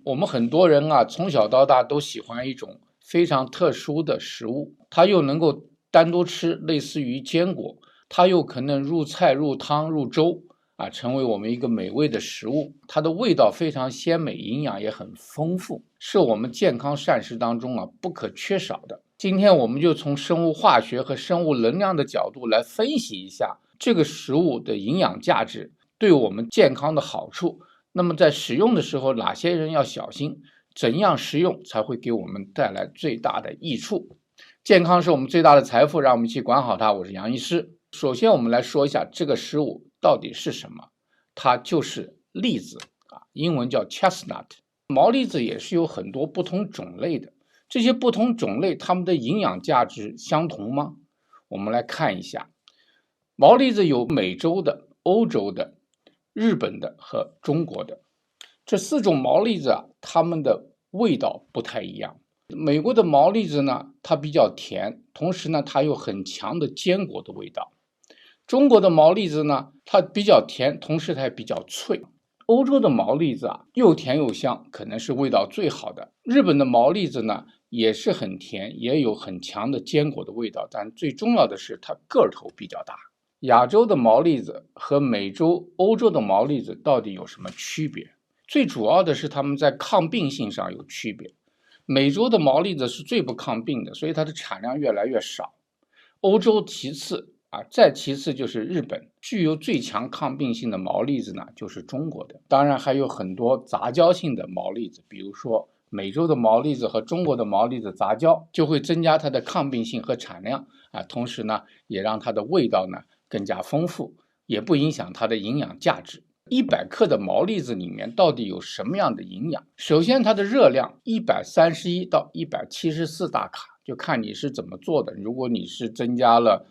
我们很多人啊，从小到大都喜欢一种非常特殊的食物，它又能够单独吃，类似于坚果，它又可能入菜、入汤、入粥啊，成为我们一个美味的食物。它的味道非常鲜美，营养也很丰富，是我们健康膳食当中啊不可缺少的。今天我们就从生物化学和生物能量的角度来分析一下这个食物的营养价值，对我们健康的好处。那么在使用的时候，哪些人要小心？怎样食用才会给我们带来最大的益处？健康是我们最大的财富，让我们一起管好它。我是杨医师。首先，我们来说一下这个食物到底是什么。它就是栗子啊，英文叫 chestnut。毛栗子也是有很多不同种类的，这些不同种类它们的营养价值相同吗？我们来看一下，毛栗子有美洲的、欧洲的、日本的和中国的。这4种毛栗子啊，它们的味道不太一样。美国的毛栗子呢，它比较甜，同时呢，它有很强的坚果的味道。中国的毛栗子呢，它比较甜，同时它也比较脆。欧洲的毛栗子啊，又甜又香，可能是味道最好的。日本的毛栗子呢，也是很甜，也有很强的坚果的味道，但最重要的是它个头比较大。亚洲的毛栗子和美洲、欧洲的毛栗子到底有什么区别？最主要的是它们在抗病性上有区别。美洲的毛栗子是最不抗病的，所以它的产量越来越少。欧洲其次啊，再其次就是日本。具有最强抗病性的毛栗子呢，就是中国的。当然还有很多杂交性的毛栗子，比如说美洲的毛栗子和中国的毛栗子杂交，就会增加它的抗病性和产量啊，同时呢，也让它的味道呢更加丰富，也不影响它的营养价值。100克的毛栗子里面到底有什么样的营养？首先，它的热量131到174大卡，就看你是怎么做的。如果你是增加了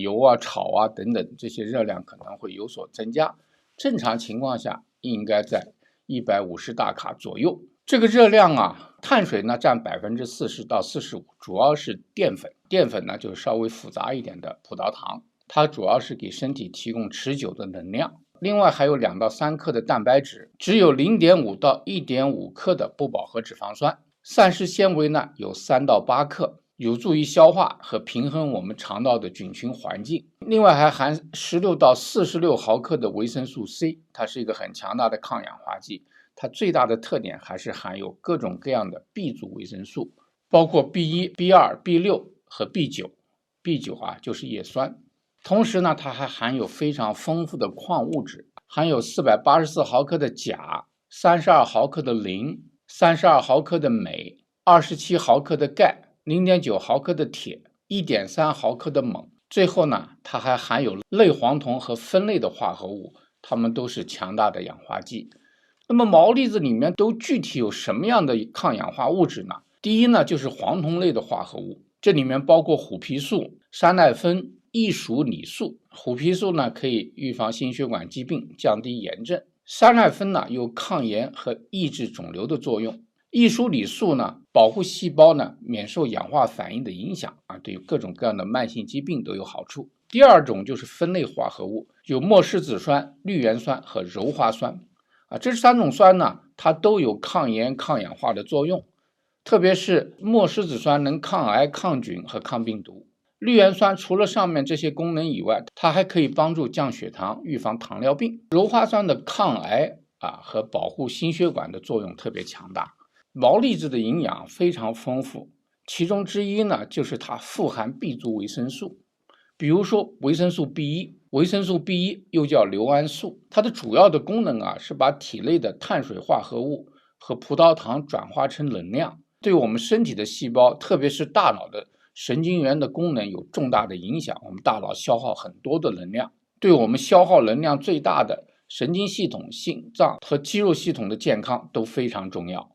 油啊、炒啊等等，这些热量可能会有所增加。正常情况下应该在150大卡左右。这个热量啊，碳水呢占40%到45%，主要是淀粉。淀粉呢就是稍微复杂一点的葡萄糖，它主要是给身体提供持久的能量。另外还有2到3克的蛋白质，只有0.5到1.5克的不饱和脂肪酸，膳食纤维呢有3到8克，有助于消化和平衡我们肠道的菌群环境。另外还含16到46毫克的维生素 C， 它是一个很强大的抗氧化剂。它最大的特点还是含有各种各样的 B 族维生素，包括 B1、B2、B6 和 B9。B9 啊就是叶酸。同时呢，它还含有非常丰富的矿物质，含有484毫克的钾、32毫克的磷、32毫克的镁、27毫克的钙、0.9毫克的铁、1.3毫克的锰。最后呢，它还含有类黄酮和酚类的化合物，它们都是强大的氧化剂。那么毛栗子里面都具体有什么样的抗氧化物质呢？第一呢，就是黄酮类的化合物，这里面包括虎皮素、山奈酚、异属李素。虎皮素呢可以预防心血管疾病，降低炎症。山奈酚呢有抗炎和抑制肿瘤的作用。异属李素呢保护细胞呢免受氧化反应的影响啊，对于各种各样的慢性疾病都有好处。第二种就是酚类化合物，有莫氏子酸、绿原酸和鞣花酸啊，这3种酸呢它都有抗炎抗氧化的作用。特别是莫氏子酸能抗癌、抗菌和抗病毒。绿原酸除了上面这些功能以外，它还可以帮助降血糖，预防糖尿病。鞣花酸的抗癌和保护心血管的作用特别强大。毛栗子的营养非常丰富，其中之一呢就是它富含 B 族维生素。比如说维生素 B1， 维生素 B1 又叫硫胺素，它的主要的功能是把体内的碳水化合物和葡萄糖转化成能量，对我们身体的细胞，特别是大脑的神经元的功能有重大的影响。我们大脑消耗很多的能量，对我们消耗能量最大的神经系统、心脏和肌肉系统的健康都非常重要。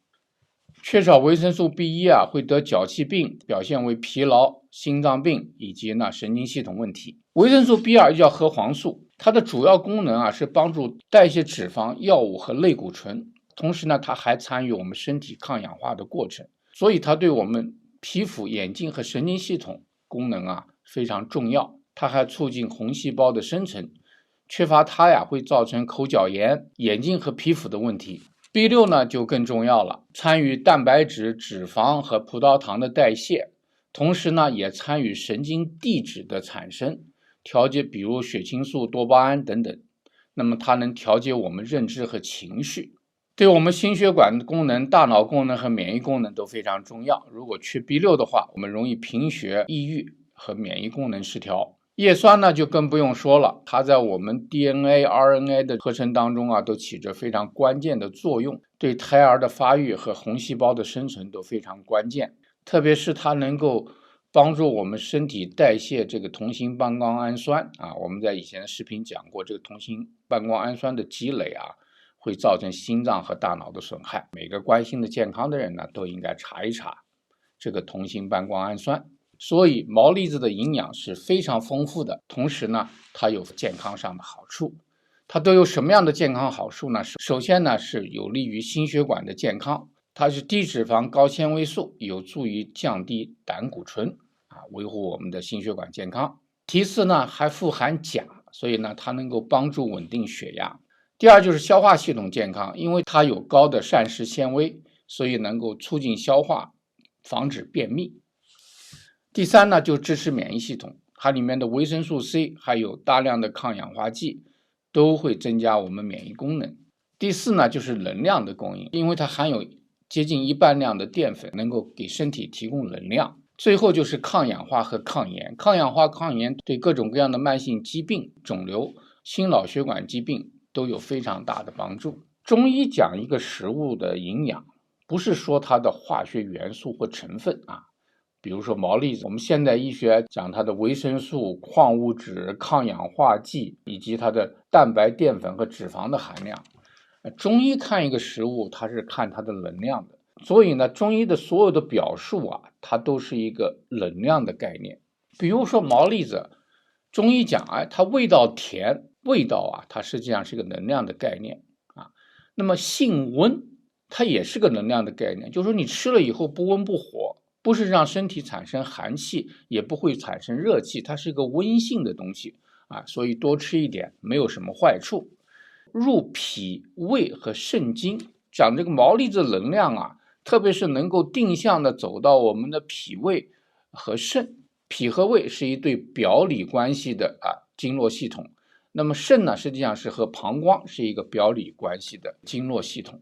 缺少维生素 B1 会得脚气病，表现为疲劳、心脏病以及神经系统问题。维生素 B2 又叫核黄素，它的主要功能是帮助代谢脂肪、药物和类固醇，同时它还参与我们身体抗氧化的过程，所以它对我们皮肤、眼睛和神经系统功能非常重要。它还促进红细胞的生成，缺乏它会造成口角炎、眼睛和皮肤的问题。B6 呢就更重要了，参与蛋白质、脂肪和葡萄糖的代谢，同时呢也参与神经递质的产生，调节比如血清素、多巴胺等等。那么它能调节我们认知和情绪，对我们心血管功能、大脑功能和免疫功能都非常重要。如果缺 B6 的话，我们容易贫血、抑郁和免疫功能失调。叶酸呢就更不用说了，它在我们 DNA、RNA 的合成当中都起着非常关键的作用，对胎儿的发育和红细胞的生存都非常关键。特别是它能够帮助我们身体代谢这个同型半胱氨酸我们在以前的视频讲过，这个同型半胱氨酸的积累会造成心脏和大脑的损害。每个关心的健康的人呢，都应该查一查这个同型半胱氨酸。所以毛栗子的营养是非常丰富的，同时呢，它有健康上的好处。它都有什么样的健康好处呢？首先呢，是有利于心血管的健康，它是低脂肪高纤维素，有助于降低胆固醇维护我们的心血管健康。其次呢，还富含钾，所以呢，它能够帮助稳定血压。第二就是消化系统健康，因为它有高的膳食纤维，所以能够促进消化，防止便秘。第三呢，就支持免疫系统，它里面的维生素 C 还有大量的抗氧化剂，都会增加我们免疫功能。第四呢，就是能量的供应，因为它含有接近1半量的淀粉，能够给身体提供能量。最后就是抗氧化和抗炎，抗氧化、抗炎对各种各样的慢性疾病、肿瘤、心脑血管疾病都有非常大的帮助。中医讲一个食物的营养，不是说它的化学元素或成分比如说毛栗子，我们现代医学讲它的维生素、矿物质、抗氧化剂以及它的蛋白、淀粉和脂肪的含量。中医看一个食物，它是看它的能量的。所以呢，中医的所有的表述它都是一个能量的概念。比如说毛栗子，中医讲它味道甜，味道它实际上是个能量的概念那么性温，它也是个能量的概念，就是说你吃了以后不温不火，不是让身体产生寒气，也不会产生热气，它是一个温性的东西所以多吃一点没有什么坏处。入脾胃和肾经，讲这个毛栗子能量特别是能够定向的走到我们的脾胃和肾。脾和胃是一对表里关系的经络系统，那么肾呢，实际上是和膀胱是一个表里关系的经络系统。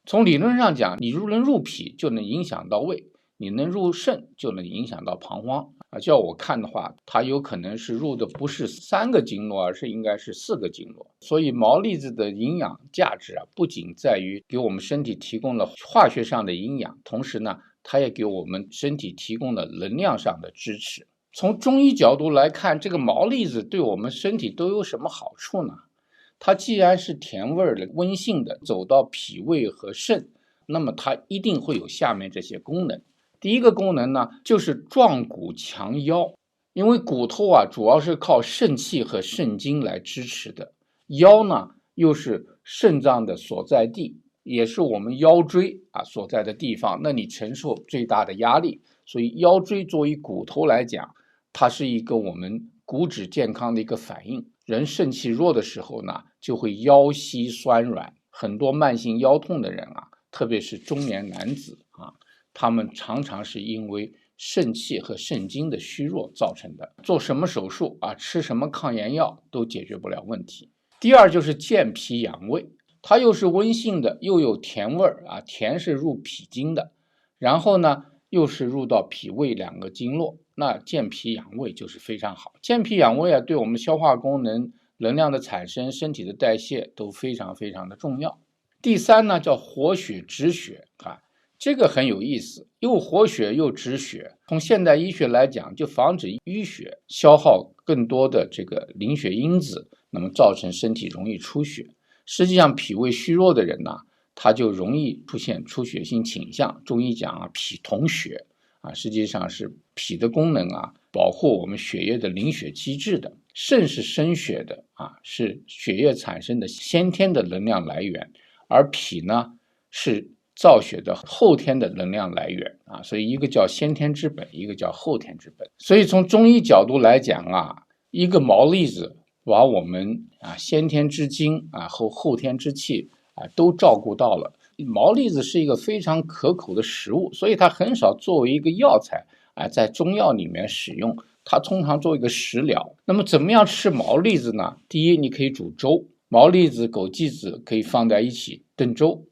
从理论上讲，你能入脾就能影响到胃，你能入肾就能影响到膀胱叫我看的话，它有可能是入的不是3个经络，而是应该是4个经络。所以毛栗子的营养价值不仅在于给我们身体提供了化学上的营养，同时呢，它也给我们身体提供了能量上的支持。从中医角度来看，这个毛栗子对我们身体都有什么好处呢？它既然是甜味的、温性的，走到脾胃和肾，那么它一定会有下面这些功能。第一个功能呢，就是壮骨强腰，因为骨头主要是靠肾气和肾精来支持的，腰呢又是肾脏的所在地，也是我们腰椎所在的地方，那你承受最大的压力，所以腰椎作为骨头来讲，它是一个我们骨质健康的一个反应。人肾气弱的时候呢，就会腰膝酸软，很多慢性腰痛的人特别是中年男子他们常常是因为肾气和肾精的虚弱造成的。做什么手术吃什么抗炎药都解决不了问题。第二就是健脾养胃，它又是温性的，又有甜味甜是入脾经的，然后呢又是入到脾胃2个经络，那健脾养胃就是非常好。健脾养胃对我们消化功能、能量的产生、身体的代谢都非常非常的重要。第三呢叫活血止血这个很有意思，又活血又止血。从现代医学来讲，就防止淤血，消耗更多的这个凝血因子，那么造成身体容易出血。实际上脾胃虚弱的人他就容易出现出血性倾向。中医讲脾同血实际上是脾的功能保护我们血液的凝血机制的。肾是生血的是血液产生的先天的能量来源，而脾呢是造血的后天的能量来源所以一个叫先天之本，一个叫后天之本。所以从中医角度来讲一个毛栗子把我们先天之精和后天之气都照顾到了。毛栗子是一个非常可口的食物，所以它很少作为一个药材在中药里面使用，它通常做一个食疗。那么怎么样吃毛栗子呢？第一，你可以煮粥，毛栗子、枸杞子可以放在一起炖粥，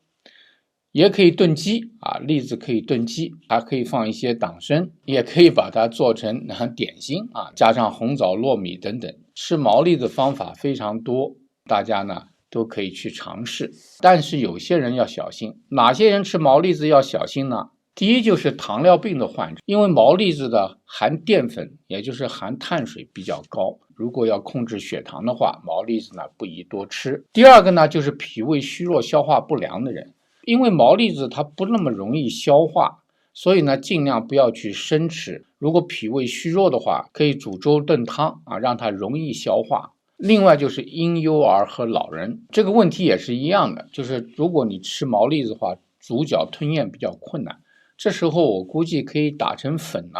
也可以炖鸡栗子可以炖鸡，还可以放一些党参，也可以把它做成点心加上红枣、糯米等等。吃毛栗子方法非常多，大家呢都可以去尝试，但是有些人要小心。哪些人吃毛栗子要小心呢？第一就是糖尿病的患者，因为毛栗子的含淀粉，也就是含碳水比较高，如果要控制血糖的话，毛栗子呢不宜多吃。第二个呢就是脾胃虚弱、消化不良的人，因为毛栗子它不那么容易消化，所以呢尽量不要去生吃。如果脾胃虚弱的话，可以煮粥炖汤让它容易消化。另外就是婴幼儿和老人，这个问题也是一样的，就是如果你吃毛栗子的话，煮搅吞咽比较困难，这时候我估计可以打成粉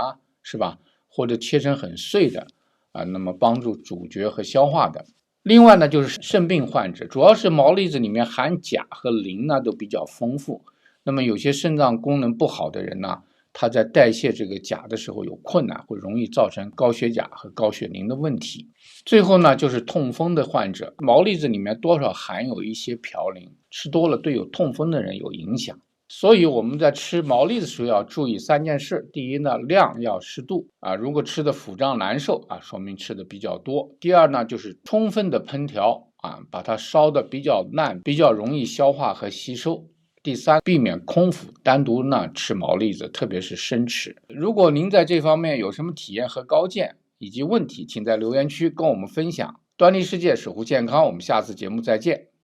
是吧？或者切成很碎的那么帮助咀嚼和消化的。另外呢就是肾病患者，主要是毛栗子里面含钾和磷呢都比较丰富，那么有些肾脏功能不好的人呢，他在代谢这个钾的时候有困难，会容易造成高血钾和高血磷的问题。最后呢就是痛风的患者，毛栗子里面多少含有一些嘌呤，吃多了对有痛风的人有影响。所以我们在吃毛栗子时候要注意3件事。第一呢，量要适度如果吃的腹胀难受说明吃的比较多。第二呢，就是充分的烹调把它烧的比较烂，比较容易消化和吸收。第三，避免空腹单独呢吃毛栗子，特别是生吃。如果您在这方面有什么体验和高见以及问题，请在留言区跟我们分享。端倪世界，守护健康，我们下次节目再见。